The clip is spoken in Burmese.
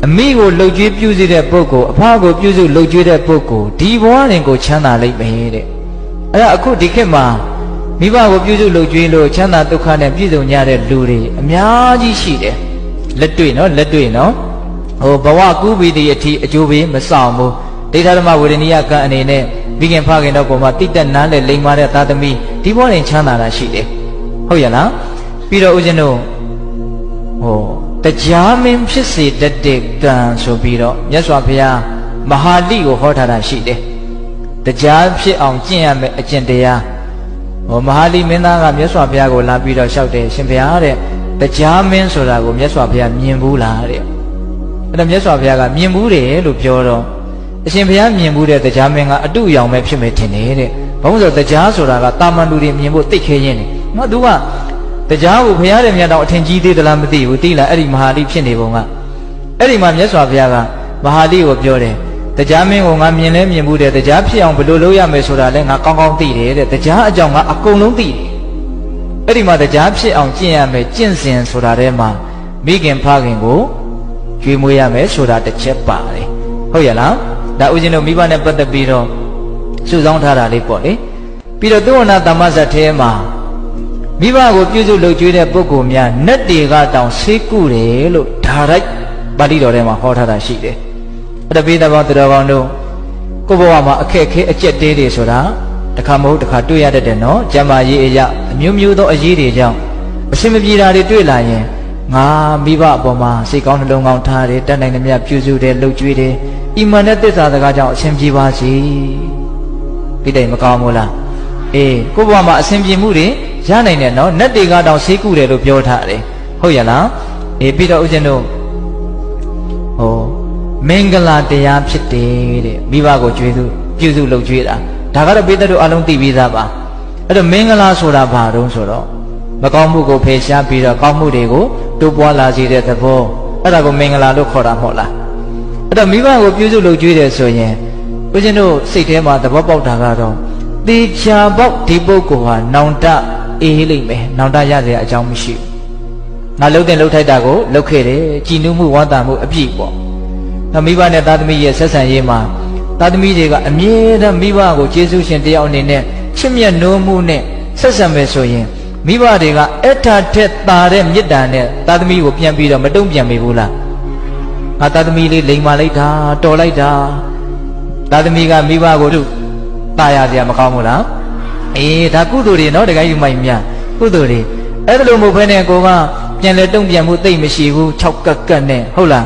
အမိကိုလှုပ်ကြွေးပြုစုတဲ့ပုဂ္ဂိုလ်အဖကိုပြုစုလှုပ်ကြွေးတဲ့ပုဂ္ဂိုလ်ဒီဘဝရင်ကိုချမ်းသာလိမ့်မယ်တဲ့အဲ့ဒါအခုဒီခေတ်မှာမိဘကိုပြုစုလှုပ်ကြွေးလို့ချမ်းသာဒုက္ခနဲ့ပြည့်စုံကြတဲ့လူတွေအများကြီးရှိတယ်လက်တွေ့နော်လက်တွေ့နော်ဟိုဘဝကူးပြီးတဲ့အထိအကျိုးပေးမဆောင်ဘူးဒိဋ္ဌဓမ္မဝေဒနိယကံအနေနဲ့မိခင်ဖခင်တို့ပေါ်မှာတိတက်နားနဲ့လိမ်မာတဲ့သာသမီဒီဘဝရင်ချမ်းသာတာရှိတယ်ဟုတ်ရဲ့လားပြီးတော့ဦးဇင်းတို့ဟိုတရားမင်းဖြစ်စေတတ်တဲ့ကံဆိုပြီးတော့မြတ်စွာဘုရားမဟာလိကိုဟောထားတာရှိတယ်တရားဖြစ်အောင်ကျင့်ရမယ်အကျင့်တရားဟောမဟာလိမင်းသားကမြတ်စွာဘုရားကိုလာပြီးတော့လျှောက်တယ်ရှင်ဘုရားတဲ့တရားမင်းဆိုတာကိုမြတ်စွာဘုရားမြင်ဘူးလားတဲ့အဲ့ဒါမြတ်စွာဘုရားကမြင်ဘူးတယ်လို့ပြောတော့အရှင်ဘုရားမြင်ဘူးတဲ့တရားမင်းကအတုအယောင်ပဲဖြစ်မယ်ထင်တယ်တဲ့ဘာလို့ဆိုတရားဆိုတာကတာမန်လူတွေမြင်ဖို့သိခဲရင်းနေငါသူကတရားကိုဘုရားရဲ့မြတ်တော်အထင်ကြီးသေးသလားမသိဘူးသိလားအဲ့ဒီမဟာလိဖြစ်နေပုံကအဲ့ဒီမှာမြတ်စွာဘုရားကမဟာလိကိုပြောတယ်တရားမင်းကိုငါမြင်လဲမြင်ဘူးတဲ့တရားဖြစ်အောင်ဘယ်လိုလုပ်ရမယ်ဆိုတာလဲငါကောင်းကောင်းသိတယ်တဲ့တရားအကြောင်းကအကုန်လုံးသိတယ်အဲ့ဒီမှာတရားဖြစ်အောင်ကျင့်ရမယ်ကျင့်စဉ်ဆိုတာထဲမှာမိခင်ဖခင်ကိုကျွေးမွေးရမယ်ဆိုတာတစ်ချက်ပါတယ်ဟုတ်ရဲ့လားဒါဦးဇင်းတို့မိဘနဲ့ပတ်သက်ပြီးတော့စုဆောင်းထားတာလေးပေါ့လေပြီးတော့သုဝဏသမ္မဇတ်ထဲမှာမိဘကိုပြုစုလုပ်ကြွေးတဲ့ပုဂ္ဂိုလ်များနတ်တွေကတောင်ဆေးကုတယ်လို့ဒါရိုက်ပါဠိတော်ထဲမှာဟောထားတာရှိတယ်အဲ့ဒါပိဿဘောသူတော်ကောင်းတို့ကိုယ့်ဘဝမှာအခက်အခဲအကျက်တဲတွေဆိုတာတစ်ခါမဟုတ်တစ်ခါတွေ့ရတတ်တယ်နော်ကျမ်းမာရေးအရာအမျိုးမျိုးသောအရေးတွေကြောင့်အစင်မပြေတာတွေတွေ့လာရင်ငါမိဘအပေါ်မှာစိတ်ကောင်းနှလုံးကောင်းထားတယ်တတ်နိုင်သမျှပြုစုတယ်လုပ်ကြွေးတယ်အီမန်နဲ့သစ္စာစကားကြောင့်အစင်ပြေပါစေဒီတိုင်မကောင်းဘူးလားအေးကိုယ့်ဘဝမှာအစင်ပြေမှုတွေရနိုင်တယ်နော်နတ်တွေကတောင်ဆေးကုတယ်လို့ပြောထားတယ်ဟုတ်ရလားအေးပြီးတော့ဦးဇင်းတို့ဟိုမင်္ဂလာတရားဖြစ်တယ်တဲ့မိဘကိုကျွေးသူပြုစုလုပ်ကြွေးတာဒါကတော့ပိဿတို့အလုံးသိပြီးသားပါအဲ့တော့မင်္ဂလာဆိုတာဘာတုံးဆိုတော့မကောင်းမှုကိုဖယ်ရှားပြီးတော့ကောင်းမှုတွေကိုတိုးပွားလာစေတဲ့သဘောအဲ့ဒါကိုမင်္ဂလာလို့ခေါ်တာမဟုတ်လားအဲ့တော့မိဘကိုပြုစုလုပ်ကြွေးတယ်ဆိုရင်ဦးဇင်းတို့စိတ်ထဲမှာသဘောပေါက်တာကတော့တေချာပေါက်ဒီပုဂ္ဂိုလ်ဟာနောင်တအေးလိမ့်မယ်နောင်တရစရာအကြောင်းမရှိဘူးငါလှုပ်တဲ့လှုပ်ထိုက်တာကိုလှုပ်ခဲ့တယ်ကြည်နူးမှုဝမ်းသာမှုအပြည့်ပေါ့နောက်မိဘနဲ့သားသမီးရဲ့ဆက်ဆံရေးမှာသားသမီးတွေကအမြဲတမ်းမိဘကိုကျေးဇူးရှင်တယောက်အနေနဲ့ချစ်မြတ်နိုးမှုနဲ့ဆက်ဆံမယ်ဆိုရင်မိဘတွေကအထာထက်သာတဲ့မေတ္တာနဲ့သားသမီးကိုပြန်ပြီးတော့မတုံ့ပြန်မိဘူးလားငါသားသမီးလေးလိမ်မာလိုက်တာတော်လိုက်တာသားသမီးကမိဘကိုတာရစရာမကောင်းဘူးလားအေးဒါကုသိုလ်တွေနော်တခါယူမိုက်များကုသိုလ်တွေအဲ့ဒါလိုမဟုတ်ဘဲနဲ့ကိုကပြန်လဲတုံ့ပြန်မှုသိမ့်မရှိဘူး၆ကက်ကက်နဲ့ဟုတ်လား